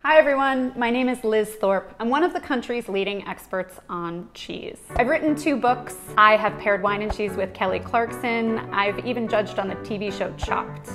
Hi everyone, my name is Liz Thorpe. I'm one of the country's leading experts on cheese. I've written 2 books. I have paired wine and cheese with Kelly Clarkson. I've even judged on the TV show Chopped.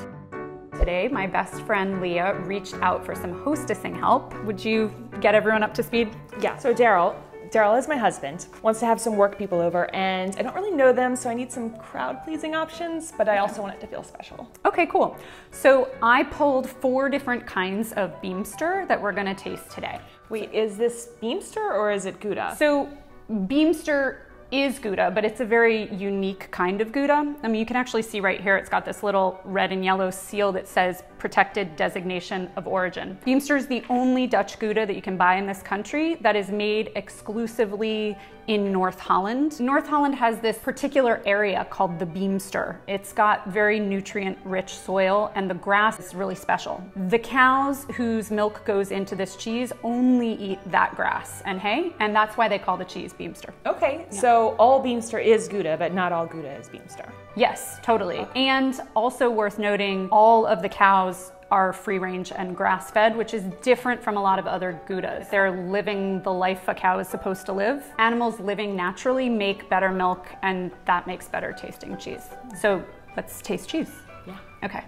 Today, my best friend Leah reached out for some hostessing help. Would you get everyone up to speed? Yeah, so Daryl is my husband, wants to have some work people over, and I don't really know them, so I need some crowd-pleasing options, but I also want it to feel special. Okay, cool. So I pulled 4 different kinds of Beemster that we're gonna taste today. Wait, is this Beemster or is it Gouda? So Beemster is Gouda, but it's a very unique kind of Gouda. I mean, you can actually see right here, it's got this little red and yellow seal that says Protected Designation of Origin. Beemster is the only Dutch Gouda that you can buy in this country that is made exclusively in North Holland. North Holland has this particular area called the Beemster. It's got very nutrient-rich soil and the grass is really special. The cows whose milk goes into this cheese only eat that grass and hay, and that's why they call the cheese Beemster. Okay, yeah. So all Beemster is Gouda, but not all Gouda is Beemster. Yes, totally. And also worth noting, all of the cows are free range and grass fed, which is different from a lot of other Goudas. They're living the life a cow is supposed to live. Animals living naturally make better milk, and that makes better tasting cheese. So let's taste cheese. Yeah. Okay.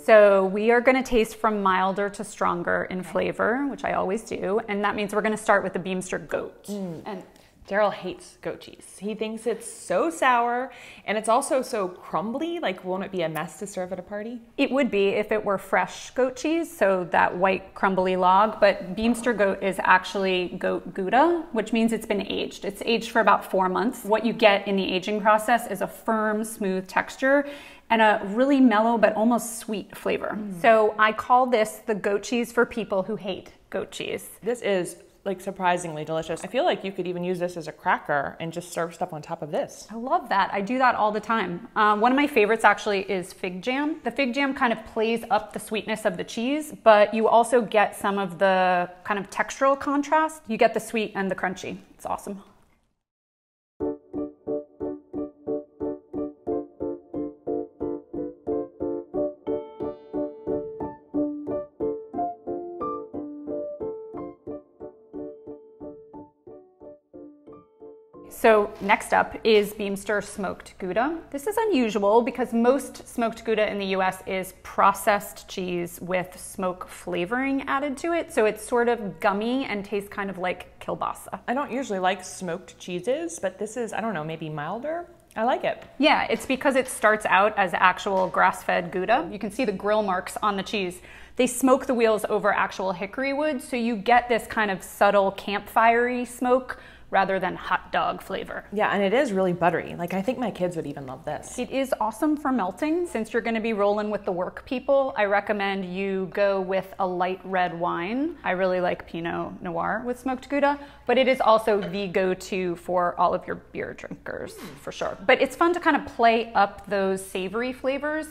So we are going to taste from milder to stronger in flavor, which I always do, and that means we're going to start with the Beemster goat. And Daryl hates goat cheese. He thinks it's so sour, and it's also so crumbly, like won't it be a mess to serve at a party? It would be if it were fresh goat cheese, so that white crumbly log, but Beemster goat is actually goat Gouda, which means it's been aged. It's aged for about 4 months. What you get in the aging process is a firm, smooth texture and a really mellow but almost sweet flavor. So I call this the goat cheese for people who hate goat cheese. This is like surprisingly delicious. I feel like you could even use this as a cracker and just serve stuff on top of this. I love that. I do that all the time. One of my favorites actually is fig jam. The fig jam kind of plays up the sweetness of the cheese, but you also get some of the kind of textural contrast. You get the sweet and the crunchy. It's awesome. So next up is Beemster smoked Gouda. This is unusual because most smoked Gouda in the US is processed cheese with smoke flavoring added to it. So it's sort of gummy and tastes kind of like kielbasa. I don't usually like smoked cheeses, but this is, I don't know, maybe milder? I like it. Yeah, it's because it starts out as actual grass-fed Gouda. You can see the grill marks on the cheese. They smoke the wheels over actual hickory wood, so you get this kind of subtle campfire-y smoke rather than hot dog flavor. Yeah, and it is really buttery. Like, I think my kids would even love this. It is awesome for melting. Since you're gonna be rolling with the work people, I recommend you go with a light red wine. I really like Pinot Noir with smoked Gouda, but it is also the go-to for all of your beer drinkers, for sure. But it's fun to kind of play up those savory flavors,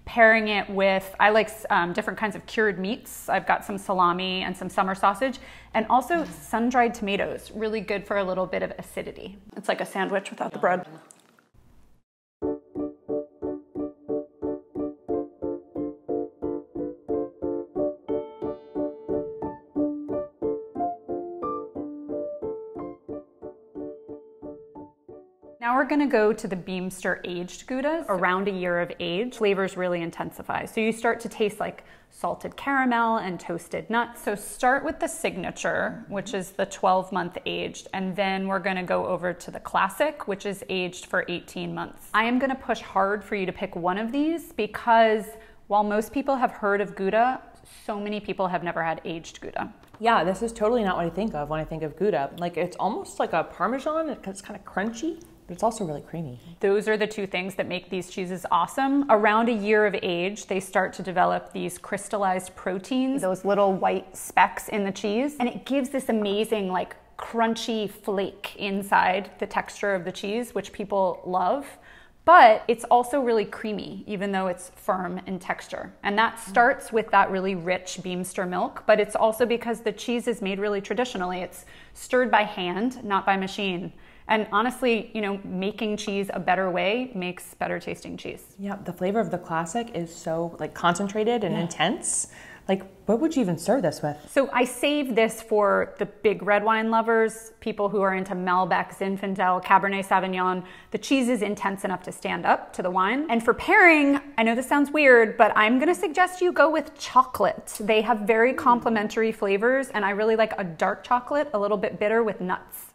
pairing it with, I like different kinds of cured meats. I've got some salami and some summer sausage, and also sun-dried tomatoes, really good for a little bit of acidity. It's like a sandwich without the bread. Now we're gonna go to the Beemster aged Goudas. Around a year of age, flavors really intensify. So you start to taste like salted caramel and toasted nuts. So start with the signature, which is the 12-month aged, and then we're gonna go over to the classic, which is aged for 18 months. I am gonna push hard for you to pick one of these because while most people have heard of Gouda, so many people have never had aged Gouda. Yeah, this is totally not what I think of when I think of Gouda. Like, it's almost like a Parmesan, it's kind of crunchy, but it's also really creamy. Those are the 2 things that make these cheeses awesome. Around a year of age, they start to develop these crystallized proteins, those little white specks in the cheese, and it gives this amazing, like, crunchy flake inside the texture of the cheese, which people love. but it's also really creamy, even though it's firm in texture. And that starts with that really rich Beemster milk, but it's also because the cheese is made really traditionally. It's stirred by hand, not by machine. And honestly, you know, making cheese a better way makes better tasting cheese. Yeah, the flavor of the classic is so like concentrated and intense. Like, what would you even serve this with? So I save this for the big red wine lovers, people who are into Malbec, Zinfandel, Cabernet Sauvignon. The cheese is intense enough to stand up to the wine. And for pairing, I know this sounds weird, but I'm gonna suggest you go with chocolate. They have very complementary flavors, and I really like a dark chocolate, a little bit bitter with nuts.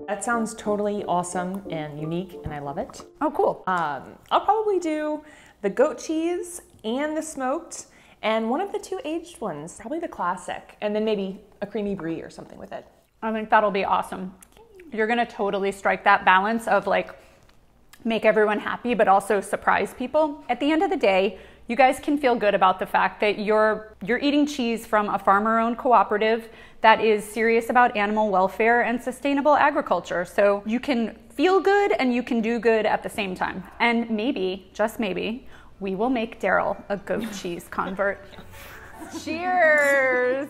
That sounds totally awesome and unique, and I love it. Oh, cool. I'll probably do the goat cheese and the smoked, and one of the 2 aged ones, probably the classic, and then maybe a creamy brie or something with it. I think that'll be awesome. You're gonna totally strike that balance of like, make everyone happy, but also surprise people. At the end of the day, you guys can feel good about the fact that you're eating cheese from a farmer-owned cooperative that is serious about animal welfare and sustainable agriculture. So you can feel good and you can do good at the same time. And maybe, just maybe, we will make Daryl a goat cheese convert. Cheers!